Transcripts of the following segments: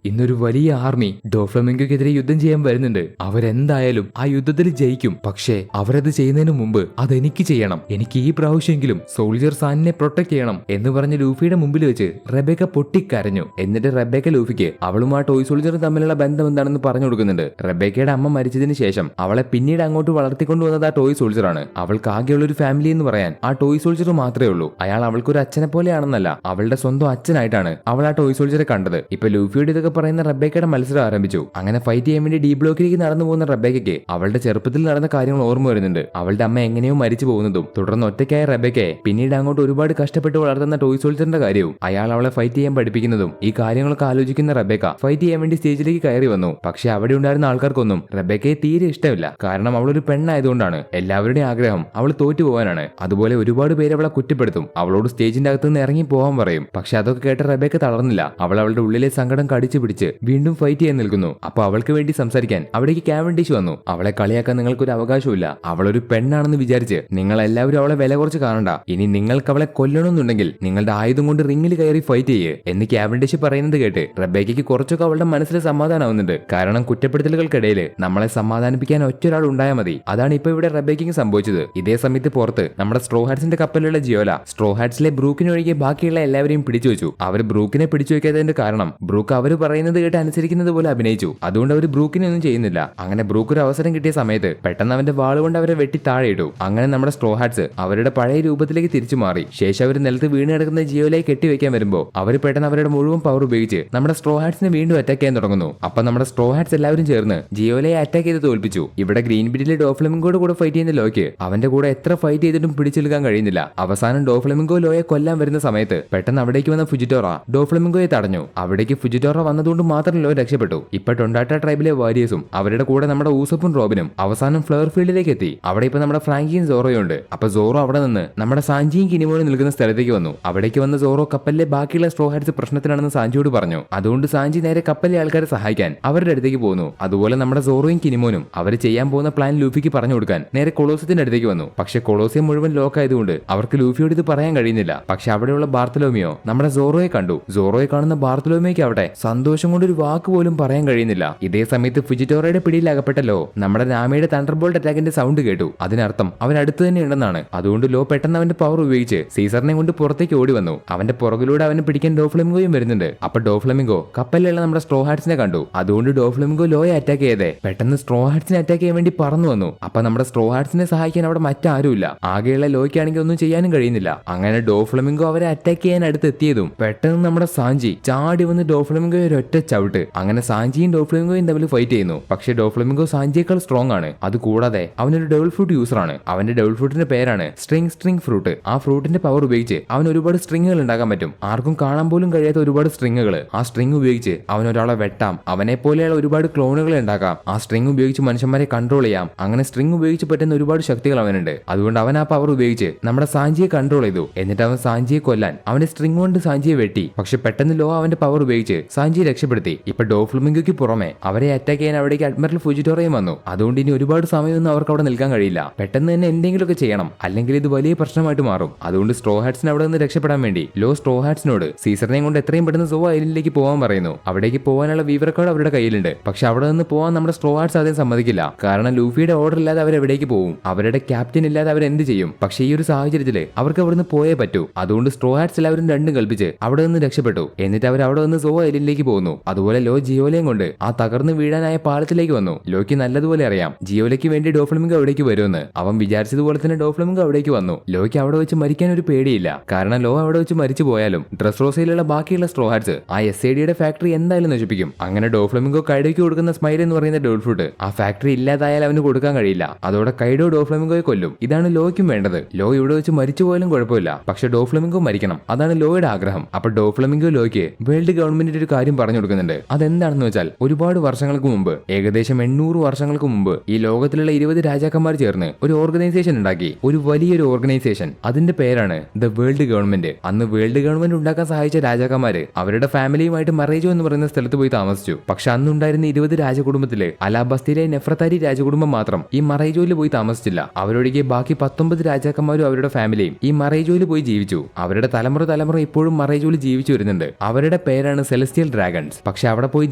ഇന്നൊരു വലിയ ആർമി ഡോഫ്ലമിംഗോക്കെതിരെ യുദ്ധം ചെയ്യാൻ വരുന്നുണ്ട്. അവരെന്തായാലും ആ യുദ്ധത്തിൽ ജയിക്കും. പക്ഷേ അവരത് ചെയ്യുന്നതിന് മുമ്പ് അതെനിക്ക് ചെയ്യണം. എനിക്ക് ഈ പ്രാവശ്യമെങ്കിലും സോൾജർ സാനിനെ പ്രൊട്ടക്ട് ചെയ്യണം എന്ന് പറഞ്ഞ് ലൂഫിയുടെ മുമ്പിൽ വെച്ച് റെബേക്ക പൊട്ടിക്കരഞ്ഞു. എന്നിട്ട് റെബേക്ക ലൂഫിക്ക് അവളും ആ ടോയ് സോൾജറും തമ്മിലുള്ള ബന്ധം എന്താണെന്ന് പറഞ്ഞു കൊടുക്കുന്നുണ്ട്. റെബേക്കയുടെ അമ്മ മരിച്ചതിന് ശേഷം അവളെ പിന്നീട് അങ്ങോട്ട് വളർത്തിക്കൊണ്ടുവന്നത് ആ ടോയ് സോൾജറാണ്. അവൾക്ക് ആകെയുള്ള ഒരു ഫാമിലി എന്ന് പറയാൻ ആ ടോയ് സോൾജർ മാത്രമേ ഉള്ളൂ. അയാൾ അവൾക്കൊരു അച്ഛനെ പോലെയാണെന്നല്ല, അവളുടെ സ്വന്തം അച്ഛനായിട്ടാണ് അവൾ ആ ടോയ് സോൾജറെ കണ്ടത്. ഇപ്പൊ ലൂഫിയോട് ഇതൊക്കെ പറയുന്ന റെബേക്കയുടെ മത്സരം ആരംഭിച്ചു. അങ്ങനെ ഫൈറ്റ് ചെയ്യാൻ വേണ്ടി ഡി ബ്ലോക്കിലേക്ക് നടന്നു പോകുന്ന റെബേക്കയ്ക്ക് അവളുടെ ചെറുപ്പത്തിൽ നടന്ന കാര്യങ്ങൾ ഓർമ്മ വരുന്നുണ്ട്. അവളുടെ അമ്മ എങ്ങനെയോ മരിച്ചു പോകുന്നതും തുടർന്ന് ഒറ്റയ്ക്കായ റെബേക്കയെ പിന്നീട് അങ്ങോട്ട് ഒരുപാട് കഷ്ടപ്പെട്ട് വളർത്തുന്ന ടോയ് സോൾജറിന്റെ കാര്യവും അയാൾ അവളെ ഫൈറ്റ് ചെയ്യാൻ പഠിപ്പിക്കുന്നതും ഈ കാര്യങ്ങളൊക്കെ ആലോചിക്കുന്ന റെബേക്ക ഫൈറ്റ് ചെയ്യാൻ വേണ്ടി സ്റ്റേജിലേക്ക് കയറി വന്നു. പക്ഷെ അവിടെ ഉണ്ടായിരുന്ന ആൾക്കാർക്കൊന്നും റെബേക്കയെ തീരെ ഇഷ്ടമില്ല. കാരണം അവളൊരു പെണ്ണായതുകൊണ്ടാണ്. എല്ലാവരുടെയും ആഗ്രഹം അവൾ തോറ്റു പോകാനാണ്. അതുപോലെ ഒരുപാട് പേര് അവളെ കുറ്റപ്പെടുത്തും. അവളോട് സ്റ്റേജിന്റെ അകത്ത് നിന്ന് ഇറങ്ങി പോകാൻ പറയും. പക്ഷെ അതൊക്കെ കേട്ട റെബേക്ക തളർന്നില്ല. അവൾ അവളുടെ ഉള്ളിലെ സങ്കടം കടിച്ചു പിടിച്ച് വീണ്ടും ഫൈറ്റ് ചെയ്യാൻ നിൽക്കുന്നു. അപ്പൊ അവൾക്ക് വേണ്ടി സംസാരിക്കാൻ അവിടേക്ക് കാവൻഡിഷ് വന്നു. അവളെ കളിയാക്കാൻ നിങ്ങൾക്കൊരു അവകാശമില്ല. അവളൊരു പെണ്ണാണെന്ന് വിചാരിച്ച് നിങ്ങൾ എല്ലാവരും അവളെ വില കുറച്ച് കാണണ്ട. ഇനി നിങ്ങൾക്ക് അവളെ കൊല്ലണമെന്നുണ്ടെങ്കിൽ നിങ്ങളുടെ ആയുധം കൊണ്ട് റിങ്ങിൽ കയറി ഫൈറ്റ് ചെയ്യ് എന്ന് കാവൻഡിഷ് പറയുന്നത് കേട്ട് റെബേക്കയ്ക്ക് കുറച്ചൊക്കെ അവളുടെ മനസ്സിൽ സമാധാനമാവുന്നുണ്ട്. കാരണം കുറ്റപ്പെടുത്തലുകൾക്കിടയിൽ നമ്മളെ സമാധാനിപ്പിക്കാൻ ഒറ്റൊരാൾ ഉണ്ടായാൽ മതി. അതാണ് ഇപ്പൊ ഇവിടെ റെബേക്കയ്ക്ക് സംഭവിച്ചത്. ഇതേ സമയത്ത് പുറത്ത് നമ്മുടെ സ്ട്രോ ഹാറ്റ്സിന്റെ കപ്പലിലുള്ള ജിയോല സ്ട്രോ ഹാറ്റ്സിലെ ബ്രൂക്കിനൊഴികെ ബാക്കിയുള്ള എല്ലാവരെയും പിടിച്ചു വെച്ചു. അവർ ബ്രൂക്കിനെ പിടിച്ചു വെക്കാത്തതിന്റെ കാരണം ബ്രൂക്ക് അവർ പറയുന്നത് കേട്ട് അനുസരിക്കുന്നത് പോലെ അഭിനയിച്ചു. അതുകൊണ്ട് അവർ ബ്രൂക്കിനെ ഒന്നും ചെയ്യുന്നില്ല. അങ്ങനെ ബ്രൂക്ക് ഒരു അവസരം കിട്ടിയ സമയത്ത് പെട്ടെന്ന് അവന്റെ വാളുകൊണ്ട് അവരെ വെട്ടി താഴെയിട്ടു. അങ്ങനെ നമ്മുടെ സ്ട്രോ ഹാറ്റ്സ് അവരുടെ പഴയ രൂപത്തിലേക്ക് തിരിച്ചു മാറി. ശേഷം അവർ നിലത്ത് വീണ് കിടക്കുന്ന ജിയോലയെ കെട്ടിവെക്കാൻ വരുമ്പോൾ അവർ പെട്ടെന്ന് അവരുടെ മുഴുവൻ പവർ ഉപയോഗിച്ച് നമ്മുടെ സ്ട്രോ ഹാറ്റ്സിനെ വീണ്ടും അറ്റാക്ക് ചെയ്യാൻ തുടങ്ങുന്നു. അപ്പൊ നമ്മുടെ സ്ട്രോ ഹാറ്റ്സ് എല്ലാവരും ചേർന്ന് ജിയോലയെ അറ്റാക്ക് ചെയ്ത് തോൽപ്പിച്ചു. ഇവിടെ ഗ്രീൻ ബിറ്റിലെ ഡോഫ്ലമിംഗോയുടെ കൂടെ ഫൈറ്റ് ചെയ്യുന്ന ലോയ്ക്ക് അവന്റെ കൂടെ എത്ര ഫൈറ്റ് ചെയ്തിട്ടും പിടിച്ചെടുക്കാൻ കഴിയുന്നില്ല. അവസാനം ഡോഫ്ലമിംഗോ ലോയെ കൊല്ലാൻ വരുന്ന സമയത്ത് പെട്ടെന്ന് അവിടേക്ക് വന്ന ഫുജിറ്റോറ ഡോഫ്ലമിംഗോയെ തടഞ്ഞു. അവിടേക്ക് ഫുജിറ്റോറ വന്നതുകൊണ്ട് മാത്രം ലോ രക്ഷപ്പെട്ടു. ഇപ്പൊ ടൊണ്ടാട്ട ട്രൈബിലെ വാരിയേഴ്സും അവരുടെ കൂടെ നമ്മുടെ ഊസപ്പും റോബിനും അവസാനം ഫ്ലവർ ഫീൽഡിലേക്ക് എത്തി. അവിടെ ഇപ്പൊ നമ്മുടെ ഫ്രാങ്കിയും സോറോയും ഉണ്ട്. അപ്പൊ സോറോ അവിടെ നിന്ന് നമ്മുടെ സാഞ്ചിയും കിനിമോനും നിൽക്കുന്ന സ്ഥലത്തേക്ക് വന്നു. അവിടേക്ക് വന്ന സോറോ കപ്പലിലെ ബാക്കിയുള്ള സ്ട്രോ ഹാറ്റ്സ് പ്രശ്നത്തിലാണെന്ന് സാഞ്ചിയോട് പറഞ്ഞു. അതുകൊണ്ട് സാഞ്ചി നേരെ കപ്പലിലെ ആൾക്കാരെ സഹായിക്കാൻ അവരുടെ അടുത്തേക്ക് പോകുന്നു. അതുപോലെ നമ്മുടെ സോറോയും കിനിമോനും അവർ ചെയ്യാൻ പോകുന്ന പ്ലാൻ ലൂഫിക്ക് പറഞ്ഞു കൊടുക്കാൻ നേരെ കൊളോസത്തിന്റെ അടുത്തേക്ക് വന്നു. പക്ഷെ കൊളോസിയം മുഴുവൻ ലോക്ക് ആയതുകൊണ്ട് അവർക്ക് ലൂഫിയോട് ഇത് പറയാൻ കഴിയുന്നില്ല. പക്ഷെ അവിടെയുള്ള ബാർത്തലോമിയോ നമ്മുടെ സോറോയെ കണ്ടു. സോറോയെ കാണുന്ന ബാർത്തലോമിയോയ്ക്ക് അവിടെ സന്തോഷം കൊണ്ട് ഒരു വാക്ക് പോലും പറയാൻ കഴിയുന്നില്ല. ഇതേ സമയത്ത് ഫുജിറ്റോറയുടെ പിടിയിലാകപ്പെട്ടല്ലോ നമ്മുടെ നാമയുടെ തണ്ടർബോൾട്ട് അറ്റാക്കിന്റെ സൗണ്ട് കേട്ടു. അതിനർത്ഥം അവൻ അടുത്ത് തന്നെ ഉണ്ടെന്നാണ്. അതുകൊണ്ട് ലോ പെട്ടെന്ന് അവന്റെ പവർ ഉപയോഗിച്ച് സീസറിനെ കൊണ്ട് പുറത്തേക്ക് ഓടി വന്നു. അവന്റെ പുറകിലൂടെ അവനെ പിടിക്കാൻ ഡോഫ്ലമിംഗോയും വരുന്നുണ്ട്. അപ്പൊ ഡോഫ്ലമിംഗോ കപ്പലിലുള്ള നമ്മുടെ സ്ട്രോ ഹാറ്റ്സിനെ കണ്ടു. അതുകൊണ്ട് ഡോഫ്ലമിംഗോ ലോയെ അറ്റാക്ക് ചെയ്തേ പെട്ടെന്ന് സ്ട്രോ ഹാറ്റ്സിനെ അറ്റാക്ക് ചെയ്യാൻ വേണ്ടി പറന്നു വന്നു. അപ്പൊ നമ്മുടെ സ്ട്രോ ഹാറ്റ്സിനെ സഹായിക്കാൻ അവിടെ മറ്റാരുമില്ല. ആകെയുള്ള ലോയ്ക്കാണെങ്കിൽ ഒന്നും ചെയ്യാനും കഴിയുന്നില്ല. അങ്ങനെ ഡോഫ്ലമിംഗോ അവരെ അറ്റാക്ക് ചെയ്യാൻ അടുത്തെത്തിയതും പെട്ടെന്ന് നമ്മുടെ സാഞ്ചി ചാടി വന്ന് ഡോഫ്ലമിംഗോ ഒരു ഒറ്റ ചവിട്ട്. അങ്ങനെ സാഞ്ചിയും ഡോഫ്ലമിംഗോയും തമ്മിൽ ഫൈറ്റ് ചെയ്യുന്നു. പക്ഷേ ഡോഫ്ലമിംഗോ സാഞ്ചിയേക്കാൾ സ്ട്രോങ് ആണ്. അത് കൂടാതെ അവനൊരു ഡബിൾ ഫ്രൂട്ട് യൂസർ ആണ്. അവന്റെ ഡബിൾ ഫ്രൂട്ടിന്റെ പേരാണ് സ്ട്രിംഗ് ഫ്രൂട്ട്. ആ ഫ്രൂട്ടിന്റെ പവർ ഉപയോഗിച്ച് അവൻ ഒരുപാട് സ്ട്രിങ്ങുകൾ ഉണ്ടാക്കാൻ പറ്റും. ആർക്കും കാണാൻ പോലും കഴിയാത്ത ഒരുപാട് സ്ട്രിങ്ങുകൾ. ആ സ്ട്രിങ് ഉപയോഗിച്ച് അവൻ ഒരാളെ വെട്ടാം. അവനെ പോലെയുള്ള ഒരുപാട് ക്ലോണുകളെ ഉണ്ടാക്കാം. ആ സ്ട്രിങ് ഉപയോഗിച്ച് മനുഷ്യന്മാരെ കൺട്രോൾ ചെയ്യാം. അങ്ങനെ സ്ട്രിങ് ഉപയോഗിച്ച് പറ്റുന്ന ഒരുപാട് ശക്തികൾ അവനുണ്ട്. അതുകൊണ്ട് അവൻ ആ പവർ ഉപയോഗിച്ച് നമ്മുടെ സാഞ്ചിയെ കൺട്രോൾ ചെയ്തു. എന്നിട്ട് അവൻ സാഞ്ചിയെ കൊല്ലാൻ അവന്റെ സ്ട്രിങ് കൊണ്ട് സാഞ്ചിയെ വെട്ടി. പക്ഷെ പെട്ടെന്ന് ലോ അവന്റെ പവർ ഉപയോഗിച്ച് സാഞ്ചിയെ രക്ഷപ്പെടുത്തി. ഇപ്പൊ ഡോഫ്ലമിംഗോയ്ക്ക് പുറമെ അവരെ അറ്റാക്ക് ചെയ്യാൻ അവിടേക്ക് അഡ്മിറൽ ഫുജിറ്റോറയും വന്നു. അതുകൊണ്ട് ഇനി ഒരുപാട് സമയമൊന്നും അവർക്ക് അവിടെ നിൽക്കാൻ കഴിയില്ല. പെട്ടെന്ന് തന്നെ എന്തെങ്കിലുമൊക്കെ ചെയ്യണം, അല്ലെങ്കിൽ ഇത് വലിയ പ്രശ്നമായിട്ട് മാറും. അതുകൊണ്ട് സ്ട്രോ ഹാറ്റ്സിന് അവിടെ നിന്ന് രക്ഷപ്പെടാൻ വേണ്ടി ലോ സ്ട്രോ ഹാറ്റ്സിനോട് സീസറിനെയും കൊണ്ട് എത്രയും പെട്ടെന്ന് സോ ഐലൻഡിലേക്ക് പോകാൻ പറയുന്നു. അവിടേക്ക് പോകാനുള്ള വീവർ കാർഡ് അവരുടെ കയ്യിലുണ്ട്. പക്ഷെ അവിടെ നിന്ന് പോകാൻ നമ്മുടെ സ്ട്രോ ഹാറ്റ്സ് ആദ്യം സമ്മതിക്കില്ല. കാരണം ലൂഫിയുടെ ഓർഡർ ഇല്ലാതെ അവർ എവിടേക്ക് പോകും? അവരുടെ ക്യാപ്റ്റൻ ഇല്ലാതെ അവർ എന്ത് ചെയ്യും? പക്ഷേ ഈ ഒരു സാഹചര്യത്തിൽ അവർക്ക് അവിടെ നിന്ന് പോയേ പറ്റൂ. അതുകൊണ്ട് സ്ട്രോ ഹാറ്റ്സ് എല്ലാവരും രണ്ടും കൽപ്പിച്ച് അവിടെ നിന്ന് രക്ഷപ്പെട്ടു. എന്നിട്ട് അവർ അവിടെ നിന്ന് സോ ഐലൻഡിലേക്ക് പോകുന്നു. അതുപോലെ ലോ ജിയോലയും കൊണ്ട് ആ തകർന്ന് വീഴാനായ പാലത്തിലേക്ക് വന്നു. ലോയ്ക്ക് നല്ലതുപോലെ അറിയാം ജിയോലയ്ക്ക് വേണ്ടി ഡോഫ്ലമിംഗോ അവിടേക്ക് വരുമെന്ന്. അവൻ വിചാരിച്ചതുപോലെ തന്നെ ഡോഫ്ലമിംഗോ അവിടേക്ക് വന്നു. ലോയ്ക്ക് അവിടെ വെച്ച് മരിക്കാൻ ഒരു പേടിയില്ല. കാരണം ലോ അവിടെ വെച്ച് മരിച്ചു പോയാലും ഡ്രസ് റോസയിലുള്ള ബാക്കിയുള്ള സ്ട്രോ ഹാറ്റ്സ് ആ SADയുടെ ഫാക്ടറി എന്തായാലും നശിപ്പിക്കും. അങ്ങനെ ഡോഫ്ലമിംഗോ കൈഡോയ്ക്ക് കൊടുക്കുന്ന സ്മൈൽ എന്ന് പറയുന്ന ഡബിൾ ഫ്രൂട്ട് ആ ഫാക്ടറി ഇല്ലാതായാൽ അവന് കൊടുക്കാൻ കഴിയില്ല. അതോടെ കൈഡോ ഡോഫ്ലമിംഗോയെ കൊല്ലും. ഇതാണ് ലോയ്ക്കും വേണ്ടത്. ലോ ഇവിടെ വെച്ച് മരിച്ചു പോയാലും കുഴപ്പമില്ല. പക്ഷെ ഡോഫ്ലമിംഗോ മരിക്കണം. അതാണ് ലോയുടെ ആഗ്രഹം. അപ്പൊ ഡോഫ്ലമിംഗോ ലോയ്ക്ക് വേൾഡ് ഗവൺമെന്റിന്റെ ഒരു കാര്യം പറഞ്ഞു കൊടുക്കുന്നുണ്ട്. അതെന്താണെന്ന് വെച്ചാൽ ഒരുപാട് വർഷങ്ങൾക്ക് മുമ്പ്, ഏകദേശം 800 വർഷങ്ങൾക്ക് മുമ്പ് ഈ ലോകത്തിലുള്ള 20 രാജാക്കന്മാർ ചേർന്ന് ഒരു ഓർഗനൈസേഷൻ ഉണ്ടാക്കി. ഒരു വലിയൊരു ഓർഗനൈസേഷൻ. അതിന്റെ പേരാണ് ദ വേൾഡ് ഗവൺമെന്റ്. അന്ന് വേൾഡ് ഗവൺമെന്റ് ഉണ്ടാക്കാൻ സഹായിച്ച രാജാക്കന്മാര് അവരുടെ ഫാമിലിയുമായിട്ട് മറേജോ എന്ന് പറയുന്ന സ്ഥലത്ത് പോയി താമസിച്ചു. പക്ഷെ അന്നുണ്ടായിരുന്ന 20 രാജകുടുംബത്തില് അലാബസ്തിയിലെ നെഫ്രതാരി രാജകുടുംബം മാത്രം ഈ മറേജോയിൽ പോയി താമസിച്ചില്ല. അവരൊഴികെ ബാക്കി 19 രാജാക്കന്മാരും അവരുടെ ഫാമിലിയും ഈ മറേജോയിൽ പോയി ജീവിച്ചു. അവരുടെ തലമുറ ഇപ്പോഴും മറേജോയിൽ ജീവിച്ചു വരുന്നുണ്ട്. അവരുടെ പേരാണ് സെലസ്റ്റിയൽ ഡ്രാഗൺ. ഡ്രാഗൺസ്. പക്ഷെ അവിടെ പോയി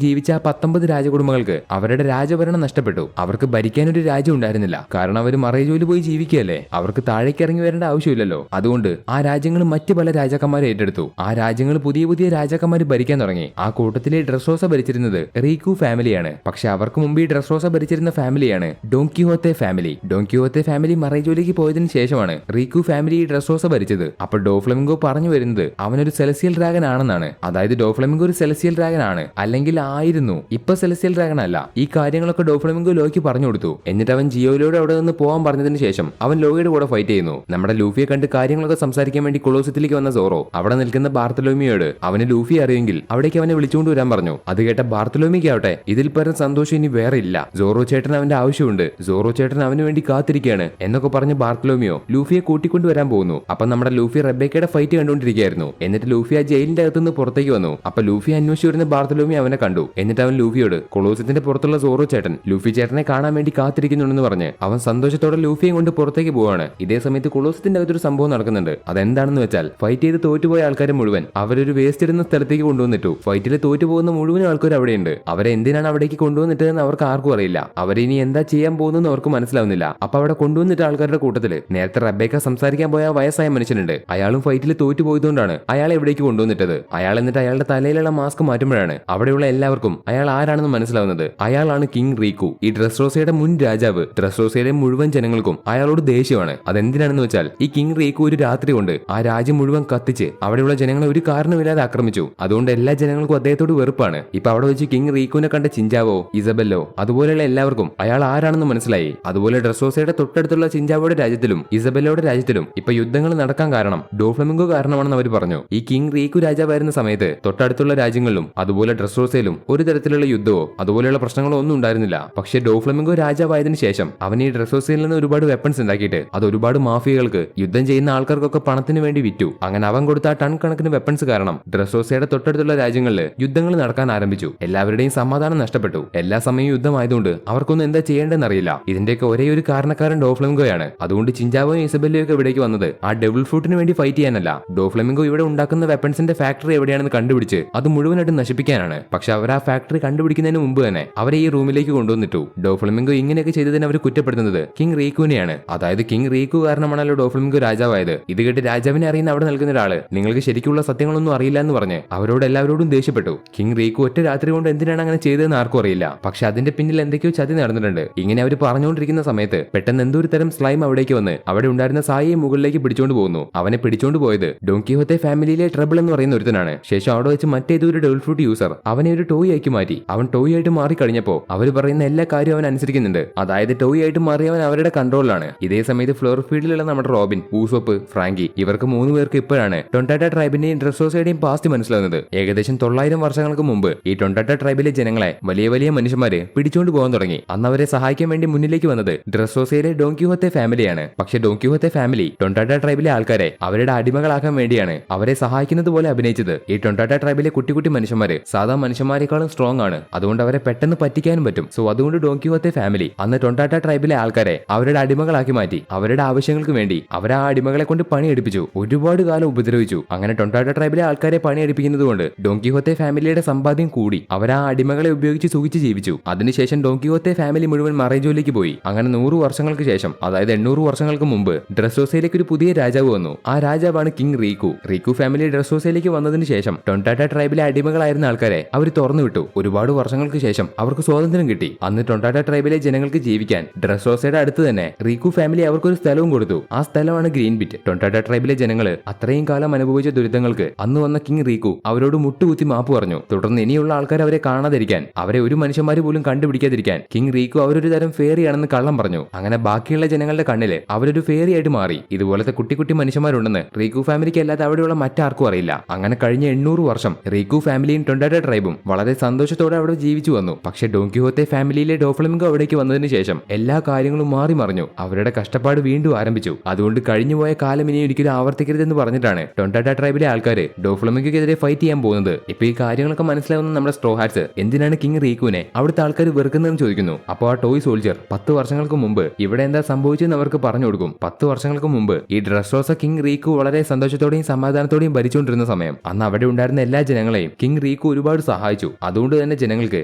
ജീവിച്ച ആ 19 രാജകുടുംബങ്ങൾക്ക് അവരുടെ രാജഭരണം നഷ്ടപ്പെട്ടു. അവർക്ക് ഭരിക്കാനൊരു രാജ്യം ഉണ്ടായിരുന്നില്ല. കാരണം അവർ മറൈജോയിൽ പോയി ജീവിക്കുകയല്ലേ, അവർക്ക് താഴേക്ക് ഇറങ്ങി വരേണ്ട ആവശ്യമില്ലല്ലോ. അതുകൊണ്ട് ആ രാജ്യങ്ങൾ മറ്റു പല രാജാക്കന്മാരെ ഏറ്റെടുത്തു. ആ രാജ്യങ്ങൾ പുതിയ പുതിയ രാജാക്കന്മാർ ഭരിക്കാൻ തുടങ്ങി. ആ കൂട്ടത്തിലെ ഡ്രസ്റോസ ഭരിച്ചിരുന്നത് റീക്കു ഫാമിലിയാണ്. പക്ഷെ അവർക്ക് മുമ്പ് ഈ ഡ്രസ്റോസ ഭരിച്ചിരുന്ന ഫാമിലിയാണ് ഡോൺ ക്വിഹോത്തെ ഫാമിലി. ഡോൺ ക്വിഹോത്തെ ഫാമിലി മറൈജോയിലേക്ക് പോയതിനു ശേഷമാണ് റീക്കു ഫാമിലി ഈ ഡ്രസ്റോസ ഭരിച്ചത്. അപ്പോൾ ഡോഫ്ലമിംഗോ പറഞ്ഞു വരുന്നത് അവനൊരു സെലസ്റ്റിയൽ ഡ്രാഗൺ ആണെന്നാണ്. അതായത് ഡോഫ്ലമിംഗോ ഒരു സെലസ്റ്റിയൽ ഡ്രാഗൺ ആണ്, അല്ലെങ്കിൽ ആയിരുന്നു. ഇപ്പൊ സെലസ്റ്റിയൽ ഡ്രാഗൺ അല്ല. ഈ കാര്യങ്ങളൊക്കെ ഡോഫ്ലമിംഗോ ലോയ്ക്ക് പറഞ്ഞു കൊടുത്തു. എന്നിട്ട് അവൻ ജിയോയിലൂടെ അവിടെ നിന്ന് പോകാൻ പറഞ്ഞതിന് ശേഷം അവൻ ലോയുടെ കൂടെ ഫൈറ്റ് ചെയ്യുന്നു. നമ്മുടെ ലൂഫിയെ കണ്ട് കാര്യങ്ങളൊക്കെ സംസാരിക്കാൻ വേണ്ടി കൊളോസത്തിലേക്ക് വന്ന സോറോ അവിടെ നിൽക്കുന്ന ബാർത്തലോമിയോട് അവന് ലൂഫി അറിയെങ്കിൽ അവിടേക്ക് അവനെ വിളിച്ചുകൊണ്ട് വരാൻ പറഞ്ഞു. അത് കേട്ട ബാർത്തലോമിക്കാവട്ടെ ഇതിൽ പരം സന്തോഷം ഇനി വേറെ ഇല്ല. സോറോ ചേട്ടൻ അവന്റെ ആവശ്യമുണ്ട്, സോറോ ചേട്ടൻ അവന് വേണ്ടി കാത്തിരിക്കുകയാണ് എന്നൊക്കെ പറഞ്ഞ് ബാർത്തലോമിയോ ലൂഫിയെ കൂട്ടിക്കൊണ്ടുവരാൻ പോകുന്നു. അപ്പൊ നമ്മുടെ ലൂഫി റെബേക്കയുടെ ഫൈറ്റ് കണ്ടുകൊണ്ടിരിക്കുകയായിരുന്നു. എന്നിട്ട് ലൂഫി ആ ജയിലിന്റെ അകത്തുനിന്ന് പുറത്തേക്ക് വന്നു. അപ്പൊ ലൂഫി അന്വേഷിച്ചു വരുന്ന ബാർത്തലോമി അവനെ കണ്ടു. എന്നിട്ട് അവൻ ലൂഫിയോട് കൊളോസത്തിന്റെ പുറത്തുള്ള സോറോ ചേട്ടൻ ലൂഫി ചേട്ടനെ കാണാൻ വേണ്ടി കാത്തിരിക്കുന്നുണ്ടെന്ന് പറഞ്ഞ് അവൻ സന്തോഷത്തോടെ ലൂഫിയും കൊണ്ട് പുറത്തേക്ക് പോവാണ്. ഇതേ സമയത്ത് കൊളോസത്തിന്റെ അകത്തൊരു സംഭവം നടക്കുന്നുണ്ട്. അതെന്താണെന്ന് വെച്ചാൽ ഫൈറ്റ് ചെയ്ത് തോറ്റുപോയ ആൾക്കാരെ മുഴുവൻ അവരൊരു വേസ്റ്റ് ഇടുന്ന സ്ഥലത്തേക്ക് കൊണ്ടുവന്നിട്ടു. ഫൈറ്റിൽ തോറ്റുപോകുന്ന മുഴുവൻ ആൾക്കാർ അവിടെയുണ്ട്. അവരെ എന്തിനാണ് അവിടേക്ക് കൊണ്ടുവന്നിട്ടതെന്ന് അവർക്ക് ആർക്കും അറിയില്ല. അവരിനി എന്താ ചെയ്യാൻ പോകുന്നതെന്ന് അവർക്ക് മനസ്സിലാവുന്നില്ല. അപ്പൊ അവിടെ കൊണ്ടുവന്നിട്ട് ആൾക്കാരുടെ കൂട്ടത്തില് നേരത്തെ റബേക്ക സംസാരിക്കാൻ പോയ വയസ്സായ മനുഷ്യനുണ്ട്. അയാളും ഫൈറ്റിൽ തോറ്റുപോയതുകൊണ്ടാണ് അയാളെ എവിടേക്ക് കൊണ്ടുവന്നിട്ടത്. അയാൾ എന്നിട്ട് അയാളുടെ തലയിലുള്ള മാസ്ക് മാറ്റുമ്പോഴാണ് അവിടെയുള്ള എല്ലാവർക്കും അയാൾ ആരാണെന്ന് മനസ്സിലാവുന്നത്. അയാളാണ് കിങ് റീക്കു, ഈ ഡ്രസ്റോസയുടെ മുൻ രാജാവ്. ഡ്രസ്റോസയിലെ മുഴുവൻ ജനങ്ങൾക്കും അയാളോട് ദേഷ്യമാണ്. അതെന്തിനാണെന്ന് വെച്ചാൽ ഈ കിങ് റീക്കു ഒരു രാത്രി കൊണ്ട് ആ രാജ്യം മുഴുവൻ കത്തിച്ച് അവിടെയുള്ള ജനങ്ങളെ ഒരു കാരണമില്ലാതെ ആക്രമിച്ചു. അതുകൊണ്ട് എല്ലാ ജനങ്ങൾക്കും അദ്ദേഹത്തോട് വെറുപ്പാണ്. ഇപ്പൊ അവിടെ വെച്ച് കിങ് റീക്കുവിനെ കണ്ട ചിഞ്ചാവോ, ഇസബെല്ലോ അതുപോലെയുള്ള എല്ലാവർക്കും അയാൾ ആരാണെന്ന് മനസ്സിലായി. അതുപോലെ ഡ്രസ്സോസയുടെ തൊട്ടടുത്തുള്ള ചിഞ്ചാവോയുടെ രാജ്യത്തിലും ഇസബെല്ലോയുടെ രാജ്യത്തിലും ഇപ്പൊ യുദ്ധങ്ങൾ നടക്കാൻ കാരണം ഡോഫ്ലമിംഗോ കാരണമാണെന്ന് അവർ പറഞ്ഞു. ഈ കിങ് റീക്കു രാജാവായിരുന്ന സമയത്ത് തൊട്ടടുത്തുള്ള രാജ്യങ്ങളിലും അതുപോലെ ഡ്രസ്സോസയിലും ഒരു തരത്തിലുള്ള യുദ്ധമോ അതുപോലെയുള്ള പ്രശ്നങ്ങളോ ഒന്നും ഉണ്ടായിരുന്നില്ല. പക്ഷേ ഡോഫ്ലമിംഗോ രാജാവായതിനു ശേഷം അവൻ ഈ ഡ്രസ്സോസയിൽ നിന്ന് ഒരുപാട് വെപ്പൺസ് ഉണ്ടാക്കിയിട്ട് അത് ഒരുപാട് മാഫിയകൾക്ക് യുദ്ധം ചെയ്യുന്ന ആൾക്കാർക്കൊക്കെ പണത്തിന് വേണ്ടി വിറ്റു. അങ്ങനെ അവൻ കൊടുത്ത ടൺ കണക്കിന് വെപ്പൺസ് കാരണം ഡ്രസ്സോസയുടെ തൊട്ടടുത്തുള്ള രാജ്യങ്ങളിൽ യുദ്ധങ്ങൾ നടക്കാൻ ആരംഭിച്ചു. എല്ലാവരുടെയും സമാധാനം നഷ്ടപ്പെട്ടു. എല്ലാ സമയവും യുദ്ധമായതുകൊണ്ട് അവർക്കൊന്നും എന്താ ചെയ്യേണ്ടെന്ന് അറിയില്ല. ഇതിന്റെയൊക്കെ ഒരേ ഒരു കാരണക്കാരൻ ഡോഫ്ലമിംഗോയാണ്. അതുകൊണ്ട് ചിഞ്ചാവോയും ഇസബെല്ലയും ഒക്കെ ഇവിടേക്ക് വന്നത് ആ ഡെവിൾ ഫ്രൂട്ടിന് വേണ്ടി ഫൈറ്റ് ചെയ്യാനല്ല, ഡോഫ്ലമിംഗോ ഇവിടെ ഉണ്ടാക്കുന്ന വെപ്പൺസിന്റെ ഫാക്ടറി എവിടെയാണെന്ന് കണ്ടുപിടിച്ച് അത് മുഴുവനായിട്ട് നശിപ്പിക്കാനാണ്. പക്ഷെ അവർ ആ ഫാക്ടറി കണ്ടുപിടിക്കുന്നതിന് മുമ്പ് തന്നെ അവരെ ഈ റൂമിലേക്ക് കൊണ്ടുവന്നിട്ടു. ഡോഫ്ലമിംഗോ ഇങ്ങനെയൊക്കെ ചെയ്തതിന് അവർ കുറ്റപ്പെടുത്തുന്നത് കിങ് റീക്കുവിനെയാണ്. അതായത് കിങ് റീക്കു കാരണമാണല്ലോ ഡോഫ്ലമിംഗോ രാജാവായത്. ഇത് കേട്ട് രാജാവിനെ അറിയുന്ന അവിടെ നിൽക്കുന്ന ഒരാള് നിങ്ങൾക്ക് ശരിക്കുള്ള സത്യങ്ങളൊന്നും അറിയില്ല എന്ന് പറഞ്ഞ് അവരോട് എല്ലാവരോടും ദേഷ്യപ്പെട്ടു. കിങ് റീക്കു ഒറ്റ രാത്രി കൊണ്ട് എന്തിനാണ് അങ്ങനെ ചെയ്തതെന്ന് ആർക്കും അറിയില്ല. പക്ഷെ അതിന്റെ പിന്നിൽ എന്തൊക്കെയോ ചതി നടന്നിട്ടുണ്ട്. ഇങ്ങനെ അവർ പറഞ്ഞുകൊണ്ടിരിക്കുന്ന സമയത്ത് പെട്ടെന്ന് എന്തോ ഒരു തരം സ്ലൈം അവിടേക്ക് വന്ന് അവിടെ ഉണ്ടായിരുന്ന സായിയെ മുകളിലേക്ക് പിടിച്ചോണ്ട് പോകുന്നു. അവനെ പിടിച്ചോണ്ട് പോയത് ഡോൺ ക്വിഹോത്തെ ഫാമിലിയിലെ ട്രബിൾ എന്ന് പറയുന്ന ഒരുത്തനാണ്. ശേഷം അവിടെ വെച്ച് മറ്റേതൊരു ഡെവിൾ ഫ്രൂട്ട് യൂസർ അവനെ ഒരു ടോയ് ആക്കി മാറ്റി. അവൻ ടോയ് ആയിട്ട് മാറിക്കഴിഞ്ഞപ്പോ അവർ പറയുന്ന എല്ലാ കാര്യവും അവൻ അനുസരിക്കുന്നുണ്ട്. അതായത് ടോയ് ആയിട്ട് മാറിയവൻ അവരുടെ കൺട്രോളിലാണ്. ഇതേ സമയത്ത് ഫ്ലോർ ഫീൽഡിലുള്ള നമ്മുടെ റോബിൻ, ഊസോപ്പ്, ഫ്രാങ്കി ഇവർക്ക് 3 പേർക്ക് ഇപ്പോഴാണ് ടൊണ്ടാറ്റ ട്രൈബിന്റെയും ഡ്രസ്സോസയുടെയും പാസ്റ്റ് മനസ്സിലാവുന്നത്. ഏകദേശം 900 വർഷങ്ങൾക്ക് മുമ്പ് ഈ ടൊണ്ടാറ്റ ട്രൈബിലെ ജനങ്ങളെ വലിയ വലിയ മനുഷ്യന്മാര് പിടിച്ചോണ്ട് പോകാൻ തുടങ്ങി. അന്ന് അവരെ സഹായിക്കാൻ വേണ്ടി മുന്നിലേക്ക് വന്നത് ഡ്രസ്സോസയിലെ ഡോൺ ക്വിഹോത്തെ ഫാമിലിയാണ്. പക്ഷെ ഡോൺ ക്വിഹോത്തെ ഫാമിലി ടൊണ്ടാറ്റ ട്രൈബിലെ ആൾക്കാരെ അവരുടെ അടിമകളാക്കാൻ വേണ്ടിയാണ് അവരെ സഹായിക്കുന്നത് പോലെ അഭിനയിച്ചത്. ഈ ടൊണ്ടാറ്റ ട്രൈബിലെ കുട്ടി കുട്ടി മനുഷ്യന്മാര് സാധാ മനുഷ്യന്മാരെക്കാളും സ്ട്രോങ് ആണ്. അതുകൊണ്ട് അവരെ പെട്ടെന്ന് പറ്റിക്കാനും പറ്റും. സോ അതുകൊണ്ട് ഡോൺ ക്വിഹോത്തെ ഫാമിലി അന്ന് ടൊണ്ടാറ്റ ട്രൈബിലെ ആൾക്കാരെ അവരുടെ അടിമകളാക്കി മാറ്റി അവരുടെ ആവശ്യങ്ങൾക്ക് വേണ്ടി അവർ ആ അടിമകളെ കൊണ്ട് പണിയെടുപ്പിച്ചു. ഒരുപാട് കാലം ഉപദ്രവിച്ചു. അങ്ങനെ ടൊണ്ടാറ്റ ട്രൈബിലെ ആൾക്കാരെ പണിയെടുപ്പിക്കുന്നത് കൊണ്ട് ഡോൺ ക്വിഹോത്തെ ഫാമിലിയുടെ സമ്പാദ്യം കൂടി. അവർ ആ അടിമകളെ ഉപയോഗിച്ച് സുഖിച്ച് ജീവിച്ചു. അതിനുശേഷം ഡോൺ ക്വിഹോത്തെ ഫാമിലി മുഴുവൻ മറൈജോയിലേക്ക് പോയി. അങ്ങനെ 100 വർഷങ്ങൾക്ക് ശേഷം, അതായത് 800 വർഷങ്ങൾക്ക് മുമ്പ് ഡ്രസ്സോസയിലേക്ക് ഒരു പുതിയ രാജാവ് വന്നു. ആ രാജാവാണ് കിങ് റീക്കു. റീക്കു ഫാമിലി ഡ്രസ്സോസയിലേക്ക് വന്നതിന് ശേഷം ടൊണ്ടാറ്റ ട്രൈബിലെ അടിമകളായിരുന്ന ആൾക്കാരെ അവർ തുറന്നു വിട്ടു. ഒരുപാട് വർഷങ്ങൾക്ക് ശേഷം അവർക്ക് സ്വാതന്ത്ര്യം കിട്ടി. അന്ന് ടൊണ്ടാറ്റ ട്രൈബിലെ ജനങ്ങൾക്ക് ജീവിക്കാൻ ഡ്രസ്സോസയുടെ അടുത്ത് തന്നെ റീക്കു ഫാമിലി അവർക്കൊരു സ്ഥലവും കൊടുത്തു. ആ സ്ഥലമാണ് ഗ്രീൻ ബിറ്റ്. ടൊണ്ടാറ്റ ട്രൈബിലെ ജനങ്ങള് അത്രയും കാലം അനുഭവിച്ച ദുരിതങ്ങൾക്ക് അന്ന് വന്ന കിങ് റീക്കു അവരോട് മുട്ടുകുത്തി മാപ്പ് പറഞ്ഞു. തുടർന്ന് ഇനിയുള്ള ആൾക്കാർ അവരെ കാണാതിരിക്കാൻ, അവരെ ഒരു മനുഷ്യന്മാര് പോലും കണ്ടുപിടിക്കാതിരിക്കാൻ കിങ് റീക്കു അവരൊരു തരം ഫേറിയാണെന്ന് കള്ളം പറഞ്ഞു. അങ്ങനെ ബാക്കിയുള്ള ജനങ്ങളുടെ കണ്ണില് അവരൊരു ഫേറി ആയിട്ട് മാറി. ഇതുപോലത്തെ കുട്ടി കുട്ടി മനുഷ്യന്മാരുണ്ടെന്ന് റീക്കു ഫാമിലിക്ക് അല്ലാതെ അവിടെയുള്ള മറ്റാർക്കും അറിയില്ല. അങ്ങനെ കഴിഞ്ഞ 800 വർഷം റീക്കു ഫാമിലിയും ടൊണ്ടാറ്റ ട്രൈബും വളരെ സന്തോഷത്തോടെ അവിടെ ജീവിച്ചു വന്നു. പക്ഷെ ഡോൺ ക്വിഹോത്തെ ഫാമിലിയിലെ ഡോഫ്ലമിംഗോ അവിടേക്ക് വന്നതിന് ശേഷം എല്ലാ കാര്യങ്ങളും മാറി മറിഞ്ഞു. അവരുടെ കഷ്ടപ്പാട് വീണ്ടും ആരംഭിച്ചു. അതുകൊണ്ട് കഴിഞ്ഞുപോയ കാലം ഇനി ഒരിക്കലും ആവർത്തിക്കരുതെന്ന് പറഞ്ഞിട്ടാണ് ടൊണ്ടാറ്റ ട്രൈബിലെ ആൾക്കാർ ഡോഫ്ലമിംഗോക്കെതിരെ ഫൈറ്റ് ചെയ്യാൻ പോകുന്നത്. ഇപ്പൊ ഈ കാര്യങ്ങളൊക്കെ മനസ്സിലാവുന്ന നമ്മുടെ സ്ട്രോ ഹാറ്റ്സ് എന്തിനാണ് കിങ് റീക്കുവിനെ അവിടുത്തെ ആൾക്കാർ വെറുക്കുന്നതെന്ന് ചോദിക്കുന്നു. അപ്പോൾ ആ ടോയ് സോൾജർ 10 വർഷങ്ങൾക്ക് മുമ്പ് ഇവിടെ എന്താ സംഭവിച്ചെന്ന് അവർക്ക് പറഞ്ഞു കൊടുക്കും. 10 വർഷങ്ങൾക്ക് മുമ്പ് ഈ ഡ്രസ്സോസ കിങ് റീക്കു വളരെ സന്തോഷത്തോടെയും സമാധാനത്തോടെയും ഭരിച്ചുകൊണ്ടിരുന്ന സമയം അന്ന് അവിടെ ഉണ്ടായിരുന്ന എല്ലാ ജനങ്ങളെയും കിങ് റീക്കു ഒരുപാട് സഹായിച്ചു. അതുകൊണ്ട് തന്നെ ജനങ്ങൾക്ക്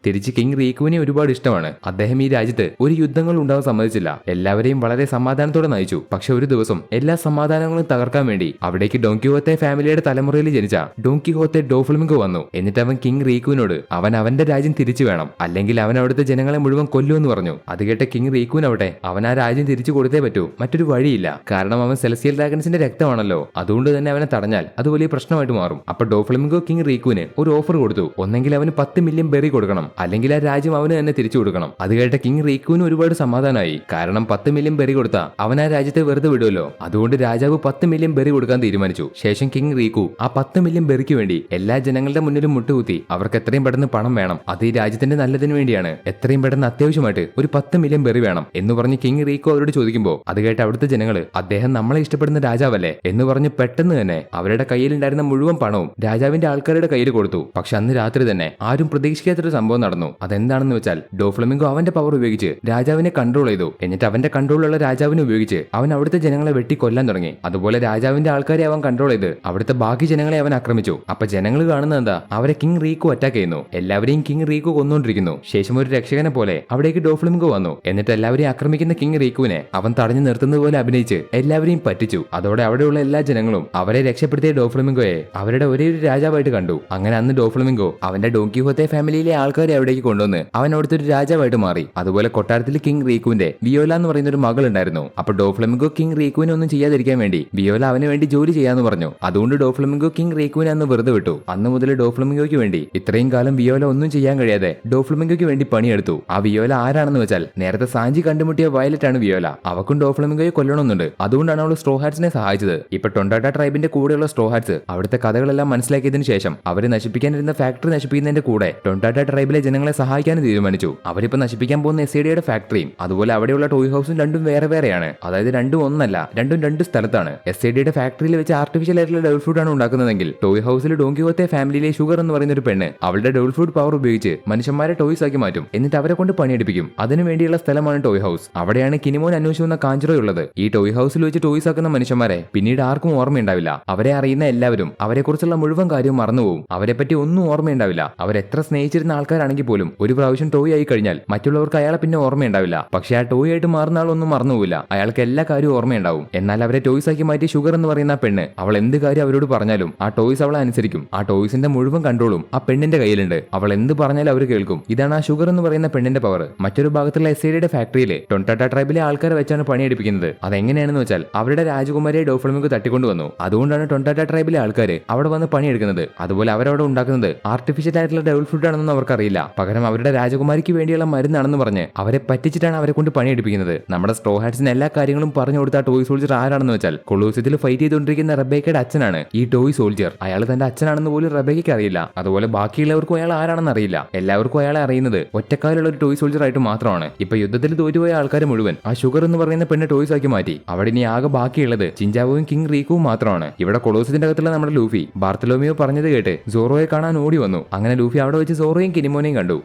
തിരിച്ച് കിങ് റീക്കുവിനെ ഒരുപാട് ഇഷ്ടമാണ്. അദ്ദേഹം ഈ രാജ്യത്ത് ഒരു യുദ്ധങ്ങൾ ഉണ്ടാവാൻ സമ്മതിച്ചില്ല. എല്ലാവരെയും വളരെ സമാധാനത്തോടെ നയിച്ചു. പക്ഷെ ഒരു ദിവസം എല്ലാ സമാധാനങ്ങളും തകർക്കാൻ വേണ്ടി അവിടേക്ക് ഡോൺ കിഹോത്തെ ഫാമിലിയുടെ തലമുറയിൽ ജനിച്ച ഡോൺ കിഹോത്തെ ഡോഫ്ലമിംഗോ വന്നു. എന്നിട്ട് അവൻ കിങ് റീക്കുവിനോട് അവന്റെ രാജ്യം തിരിച്ചു വേണം, അല്ലെങ്കിൽ അവൻ അവിടുത്തെ ജനങ്ങളെ മുഴുവൻ കൊല്ലുമെന്ന് പറഞ്ഞു. അത് കേട്ട കിങ് റീക്കുവിനവിടെ അവൻ ആ രാജ്യം തിരിച്ചു കൊടുത്തേ പറ്റൂ, മറ്റൊരു വഴിയില്ല. കാരണം അവൻ സെലസ്റ്റിയൽ ഡ്രാഗൺസിന്റെ രക്തമാണല്ലോ. അതുകൊണ്ട് തന്നെ അവനെ തടഞ്ഞാൽ അത് വലിയ പ്രശ്നമായിട്ട് മാറും. അപ്പൊ ഡോഫ്ലമിംഗോ കിങ് റീക്കുവിന് ഒരു ഓഫർ കൊടുത്തു. ഒന്നെങ്കിൽ അവന് 10 മില്യൺ ബെറി കൊടുക്കണം, അല്ലെങ്കിൽ ആ രാജ്യം അവന് തന്നെ തിരിച്ചു കൊടുക്കണം. അത് കേട്ട കിങ് റീക്കുവിന് ഒരുപാട് സമാധാനമായി. കാരണം 10 മില്യൺ ബെറി കൊടുത്താൽ അവൻ ആ രാജ്യത്തെ വെറുതെ വിടുമല്ലോ. അതുകൊണ്ട് രാജാവ് 10 മില്യൺ ബെറി കൊടുക്കാൻ തീരുമാനിച്ചു. ശേഷം കിങ് റീക്കു ആ 10 മില്യൺ ബെറിക്ക് വേണ്ടി എല്ലാ ജനങ്ങളുടെ മുന്നിലും മുട്ടുകുത്തി അവർക്ക് എത്രയും പെട്ടെന്ന് പണം വേണം, അത് ഈ രാജ്യത്തിന്റെ നല്ലതിന് വേണ്ടിയാണ്, എത്രയും പെട്ടെന്ന് അത്യാവശ്യമായിട്ട് ഒരു 10 മില്യൺ ബെറി വേണം എന്ന് പറഞ്ഞ് കിങ് റീക്കു അവരോട് ചോദിക്കുമ്പോൾ അത് കേട്ട് അവിടുത്തെ ജനങ്ങള് അദ്ദേഹം നമ്മളെ ഇഷ്ടപ്പെടുന്ന രാജാവല്ലേ എന്ന് പറഞ്ഞ് പെട്ടെന്ന് തന്നെ അവരുടെ കയ്യിലുണ്ടായിരുന്ന മുഴുവൻ പണവും രാജാവിന്റെ ആൾക്കാരുടെ കയ്യിൽ കൊടുത്തു. പക്ഷെ അന്ന് രാത്രി തന്നെ ആരും പ്രതീക്ഷിക്കാത്തൊരു സംഭവം നടന്നു. അതെന്താണെന്ന് വെച്ചാൽ ഡോഫ്ലമിംഗോ അവന്റെ പവർ ഉപയോഗിച്ച് രാജാവിനെ കൺട്രോൾ ചെയ്തു. എന്നിട്ട് അവന്റെ കൺട്രോളിലുള്ള രാജാവിനെ ഉപയോഗിച്ച് അവൻ അവിടുത്തെ ജനങ്ങളെ വെട്ടി കൊല്ലാൻ തുടങ്ങി. അതുപോലെ രാജാവിന്റെ ആൾക്കാരെ അവൻ കൺട്രോൾ ചെയ്ത് അവിടുത്തെ ബാക്കി ജനങ്ങളെ അവൻ ആക്രമിച്ചു. അപ്പൊ ജനങ്ങൾ കാണുന്നത് എന്താ, അവരെ കിങ് റീക്കു അറ്റാക്ക് ചെയ്യുന്നു. എല്ലാവരെയും കിങ് റീക്കു കൊന്നുകൊണ്ടിരിക്കുന്നു. ശേഷം ഒരു രക്ഷകനെ പോലെ അവിടേക്ക് ഡോഫ്ലമിംഗോ വന്നു. എന്നിട്ട് എല്ലാവരെയും ആക്രമിക്കുന്ന കിങ് റീക്കുവിനെ അവൻ തടഞ്ഞു നിർത്തുന്നത് പോലെ അഭിനയിച്ച് എല്ലാവരെയും പറ്റിച്ചു. അതോടെ അവിടെയുള്ള എല്ലാ ജനങ്ങളും അവരെ രക്ഷപ്പെടുത്തിയ ഡോഫ്ലമിംഗോയെ അവരുടെ ഒരേ ഒരു രാജാവായിട്ട് കണ്ടു. അങ്ങനെ അന്ന് ഡോഫ്ലമിംഗോ അവന്റെ ഡോൺ കിഹോത്തെ ഫാമിലിയിലെ ആൾക്കാരെ അവിടേക്ക് കൊണ്ടുവന്ന് അവൻ അവിടുത്തെ ഒരു രാജാവായിട്ട് മാറി. അതുപോലെ കൊട്ടാരത്തിൽ കിങ് റീക്കുവിന്റെ വിയോല എന്ന് പറയുന്ന ഒരു മകൾ ഉണ്ടായിരുന്നു. അപ്പൊ ഡോഫ്ലമിംഗോ കിങ് റീക്കുവിനെ ഒന്നും ചെയ്യാതിരിക്കാൻ വേണ്ടി വിയോല അവന് വേണ്ടി ജോലി ചെയ്യാന്ന് പറഞ്ഞു. അതുകൊണ്ട് ഡോഫ്ലമിംഗോ കിങ് റീക്കുവിനെ അന്ന് വെറുതെ വിട്ടു. അന്ന് മുതൽ ഡോഫ്ലമിംഗോയ്ക്ക് വേണ്ടി ഇത്രയും കാലം വിയോല ഒന്നും ചെയ്യാൻ കഴിയാതെ ഡോഫ്ലമിംഗോയ്ക്ക് വേണ്ടി പണിയെടുത്തു. ആ വിയോല ആരാണെന്ന് വെച്ചാൽ നേരത്തെ സാഞ്ചി കണ്ടുമുട്ടിയ വയലറ്റ് ആണ് വിയോല. അവക്കും ഡോഫ്ലമിംഗോയെ കൊല്ലണമെന്നുണ്ട്. അതുകൊണ്ടാണ് അവൾ സ്ട്രോ ഹാറ്റ്സിനെ സഹായിച്ചത്. ഇപ്പൊ ടൊണ്ടാട്ട ട്രൈബിന്റെ കൂടെയുള്ള സ്ട്രോ ഹാറ്റ്സ് അവിടുത്തെ കഥകളെല്ലാം മനസ്സിലാക്കിയതിനു ശേഷം അവരെ നശിപ്പിക്കാനിരുന്ന ഫാക്ടറി നശിപ്പിക്കുന്നതിന്റെ കൂടെ ടൊണ്ടാട്ട ട്രൈബിലെ ജനങ്ങളെ സഹായിക്കാനും തീരുമാനിച്ചു. അവരിപ്പോ നശിപ്പിക്കാൻ പോകുന്ന എസ്ഡിയുടെ ഫാക്ടറിയും അതുപോലെ അവിടെയുള്ള ടോയ് ഹൗസും രണ്ടും വേറെ വേറെയാണ്. അതായത് രണ്ടും ഒന്നല്ല, രണ്ടും രണ്ട് സ്ഥലത്താണ്. എസ്ഡിയുടെ ഫാക്ടറിയിൽ വെച്ച് ആർട്ടിഫിഷ്യൽ ആയിട്ടുള്ള ഡബിൾ ഫുഡ് ആണ് ഉണ്ടാക്കുന്നതെങ്കിൽ ടോയ് ഹൗസിൽ ഡോൺ കിഹോത്തെ ഫാമിലിയിലെ ഷുഗർ എന്ന് പറയുന്ന ഒരു പെണ്ണ് അവളുടെ ഡബിൾ ഫുഡ് പവർ ഉപയോഗിച്ച് മനുഷ്യന്മാരെ ടോയ്സ് ആക്കി മാറ്റും. എന്നിട്ട് അവരെ കൊണ്ട് പണിയെടുപ്പിക്കും. അതിനു വേണ്ടിയുള്ള സ്ഥലമാണ് ടോയ് ഹൗസ്. അവിടെയാണ് കിനിമോൻ അന്വേഷിക്കുന്ന കാഞ്ചറോ ഉള്ളത്. ഈ ടോയ് ഹൗസിൽ വെച്ച് ടോയ്സ് ആക്കുന്ന മനുഷ്യന്മാരെ പിന്നീട് ആർക്കും ഓർമ്മയുണ്ടാവില്ല. അവരെ അറിയുന്ന എല്ലാവരും അവരെക്കുറിച്ചുള്ള മുഴുവൻ കാര്യവും മറന്നുപോകും. അവരെപ്പറ്റി ഒന്നും ഓർമ്മയുണ്ടാവില്ല. അവരെത്ര സ്നേഹിച്ചിരുന്ന ആൾക്കാരാണെങ്കിൽ പോലും ഒരു പ്രാവശ്യം ടോയ് ആയി കഴിഞ്ഞാൽ മറ്റുള്ളവർക്ക് അയാളെ പിന്നെ ഓർമ്മയുണ്ടാവില്ല. പക്ഷെ ആ ടോയ് ആയിട്ട് മാറുന്ന ആളൊന്നും മറന്നുപോവില്ല. അയാൾക്ക് എല്ലാ കാര്യവും ഓർമ്മയുണ്ടാവും. എന്നാൽ അവരെ ടോയ്സ് ആക്കി മാറ്റി ഷുഗർ എന്ന് പറയുന്ന ആ പെണ്ണ് അവൾ എന്ത് കാര്യം അവരോട് പറഞ്ഞാലും ആ ടോയ്സ് അവളെ അനുസരിക്കും. ആ ടോയ്സിന്റെ മുഴുവൻ കൺട്രോളും ആ പെണ്ണിന്റെ കയ്യിലുണ്ട്. അവൾ എന്ത് പറഞ്ഞാലും അവർ കേൾക്കും. ഇതാണ് ആ ഷുഗർ എന്ന് പറയുന്ന പെണ്ണിന്റെ പവർ. മറ്റൊരു ഭാഗത്തുള്ള എസ്ഡിയുടെ ഫാക്ടറിയിൽ ടൊണ്ടാട്ട ട്രൈബിലെ ആൾക്കാരെ വെച്ചാണ് പണിയെടുപ്പിക്കുന്നത്. അതെങ്ങനെയാണെന്ന് വെച്ചാൽ അവരുടെ രാജകുമാരിയെ ഡോഫ്ലമിംഗോ തട്ടിക്കൊണ്ടുവന്നു. അതുകൊണ്ടാണ് ടൊണ്ടാട്ട ട്രൈബിലെ ആൾക്കാർ അവിടെ വന്ന് പണിയെടുക്കുന്നത്. അതുപോലെ അവരവിടെ ഉണ്ടാക്കുന്നത് ആർട്ടിഫിഷ്യൽ ആയിട്ടുള്ള ഡബിൾ ഫുഡ് ആണെന്ന് അവർക്കറിയില്ല. പകരം അവരുടെ രാജകുമാരിക്ക് വേണ്ടിയുള്ള മരുന്നാണെന്ന് പറഞ്ഞ് അവരെ പറ്റിച്ചിട്ടാണ് അവരെ കൊണ്ട് പണിയെടുപ്പിക്കുന്നത്. നമ്മുടെ സ്ട്രോ ഹാറ്റ്സിന് എല്ലാ കാര്യങ്ങളും പറഞ്ഞു കൊടുത്ത ടോയ് സോൾജർ ആരാണെന്ന് വെച്ചാൽ കൊളോസിയത്തിൽ ഫൈറ്റ് ചെയ്തുകൊണ്ടിരിക്കുന്ന റബേക്കയുടെ അച്ഛനാണ് ഈ ടോയ് സോൾജർ. അയാൾ തന്റെ അച്ഛനാണെന്ന് പോലും റബേക്കയ്ക്ക് അറിയില്ല. അതുപോലെ ബാക്കിയുള്ളവർക്കും അയാൾ ആരാണെന്ന് അറിയില്ല. എല്ലാവർക്കും അയാളെ അറിയുന്നത് ഒറ്റക്കാലുള്ള ഒരു ടോയ് സോൾജർ ആയിട്ട് മാത്രമാണ്. ഇപ്പൊ യുദ്ധത്തിൽ തോറ്റുപോയ ആൾക്കാർ മുഴുവൻ ആ ഷുഗർ എന്ന് പറയുന്ന പെണ്ണ് ടോയ്സ് ആക്കി മാറ്റി. അവിടെ ഇനി ആകെ ബാക്കിയുള്ളത് ചിഞ്ചാവോയും കിങ് റീക്കുവും മാത്രമാണ്. ഇവിടെ കൊളോസിയത്തിന്റെ അകത്തുള്ള നമ്മുടെ ലൂഫി ബാർത്തലോമിയോ പറഞ്ഞത് കേട്ട് സോറോയെ കാണാൻ ഓടി വന്നു. അങ്ങനെ ലൂഫി അവിടെ വെച്ച് സോറോയും കിനിമോനെയും കണ്ടു.